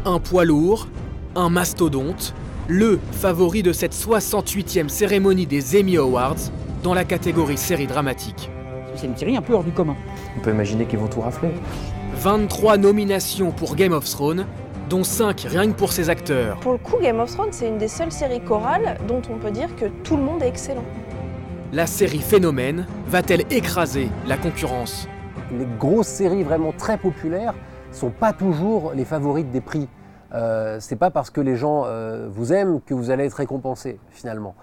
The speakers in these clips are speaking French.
Un poids lourd, un mastodonte, le favori de cette 68e cérémonie des Emmy Awards dans la catégorie série dramatique. C'est une série un peu hors du commun. On peut imaginer qu'ils vont tout rafler. 23 nominations pour Game of Thrones, dont 5 rien que pour ses acteurs. Pour le coup, Game of Thrones, c'est une des seules séries chorales dont on peut dire que tout le monde est excellent. La série phénomène va-t-elle écraser la concurrence? Les grosses séries vraiment très populaires sont pas toujours les favorites des prix. C'est pas parce que les gens vous aiment que vous allez être récompensé finalement.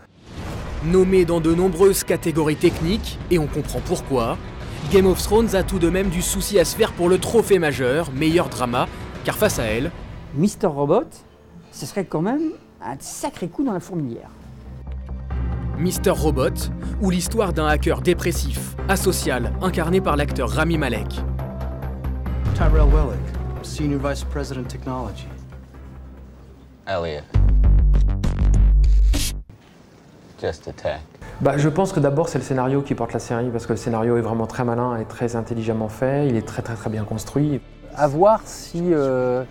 Nommé dans de nombreuses catégories techniques, et on comprend pourquoi, Game of Thrones a tout de même du souci à se faire pour le trophée majeur, meilleur drama, car face à elle, Mr. Robot, ce serait quand même un sacré coup dans la fourmilière. Mr. Robot, ou l'histoire d'un hacker dépressif, asocial, incarné par l'acteur Rami Malek. Tyrell Wellick, Senior Vice President Technology. Elliot. Just a tech. Je pense que d'abord c'est le scénario qui porte la série, parce que le scénario est vraiment très malin et très intelligemment fait, il est très bien construit. À voir si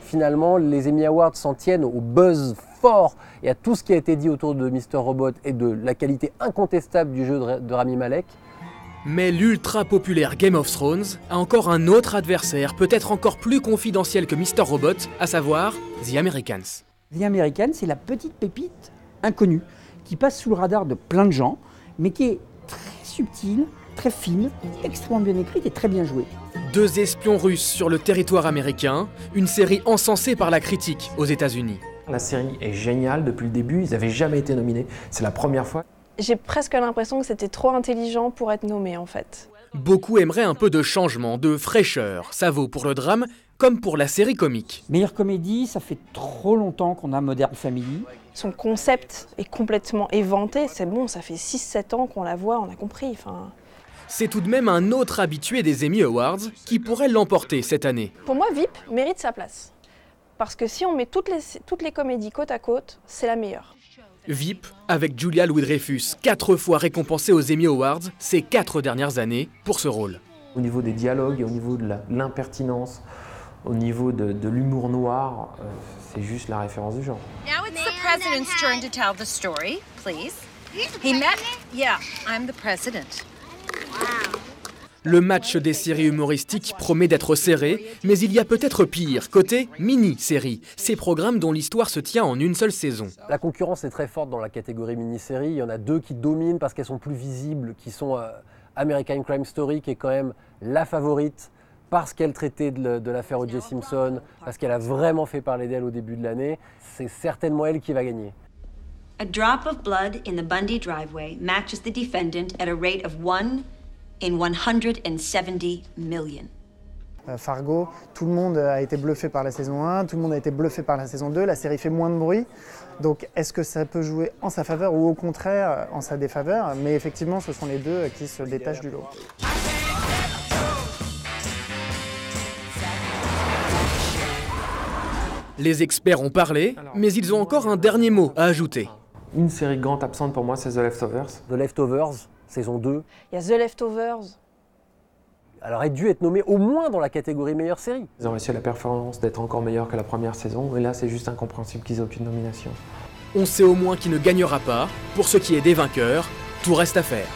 finalement les Emmy Awards s'en tiennent au buzz fort et à tout ce qui a été dit autour de Mr. Robot et de la qualité incontestable du jeu de Rami Malek. Mais l'ultra populaire Game of Thrones a encore un autre adversaire, peut-être encore plus confidentiel que Mr. Robot, à savoir The Americans. The Americans, c'est la petite pépite inconnue qui passe sous le radar de plein de gens, mais qui est très subtile, très fine, extrêmement bien écrite et très bien jouée. 2 espions russes sur le territoire américain, une série encensée par la critique aux États-Unis. La série est géniale depuis le début, ils n'avaient jamais été nominés, c'est la première fois. J'ai presque l'impression que c'était trop intelligent pour être nommé en fait. Beaucoup aimeraient un peu de changement, de fraîcheur. Ça vaut pour le drame comme pour la série comique. Meilleure comédie, ça fait trop longtemps qu'on a Modern Family. Son concept est complètement éventé, c'est bon, ça fait 6-7 ans qu'on la voit, on a compris. Enfin... C'est tout de même un autre habitué des Emmy Awards qui pourrait l'emporter cette année. Pour moi, VIP mérite sa place. Parce que si on met toutes les comédies côte à côte, c'est la meilleure. VIP, avec Julia Louis-Dreyfus, 4 fois récompensée aux Emmy Awards ces 4 dernières années pour ce rôle. Au niveau des dialogues et au niveau de l'impertinence, au niveau de l'humour noir, c'est juste la référence du genre. Now it's the president's turn to tell the story, please. He met... Yeah, I'm the president. Le match des séries humoristiques promet d'être serré, mais il y a peut-être pire, côté mini-série, ces programmes dont l'histoire se tient en une seule saison. La concurrence est très forte dans la catégorie mini-série, il y en a 2 qui dominent parce qu'elles sont plus visibles, qui sont American Crime Story, qui est quand même la favorite, parce qu'elle traitait de l'affaire O.J. Simpson, parce qu'elle a vraiment fait parler d'elle au début de l'année, c'est certainement elle qui va gagner. A drop of blood in the Bundy driveway matches the defendant at a rate of 1 in 170 million. Fargo, tout le monde a été bluffé par la saison 1, tout le monde a été bluffé par la saison 2, la série fait moins de bruit. Donc est-ce que ça peut jouer en sa faveur ou au contraire en sa défaveur? Mais effectivement, ce sont les 2 qui se détachent du lot. Les experts ont parlé, mais ils ont encore un dernier mot à ajouter. Une série grande absente pour moi, c'est The Leftovers. The Leftovers, saison 2. Il y a The Leftovers. Elle aurait dû être nommée au moins dans la catégorie meilleure série. Ils ont réussi la performance d'être encore meilleurs que la première saison, et là c'est juste incompréhensible qu'ils aient aucune nomination. On sait au moins qui ne gagnera pas. Pour ce qui est des vainqueurs, tout reste à faire.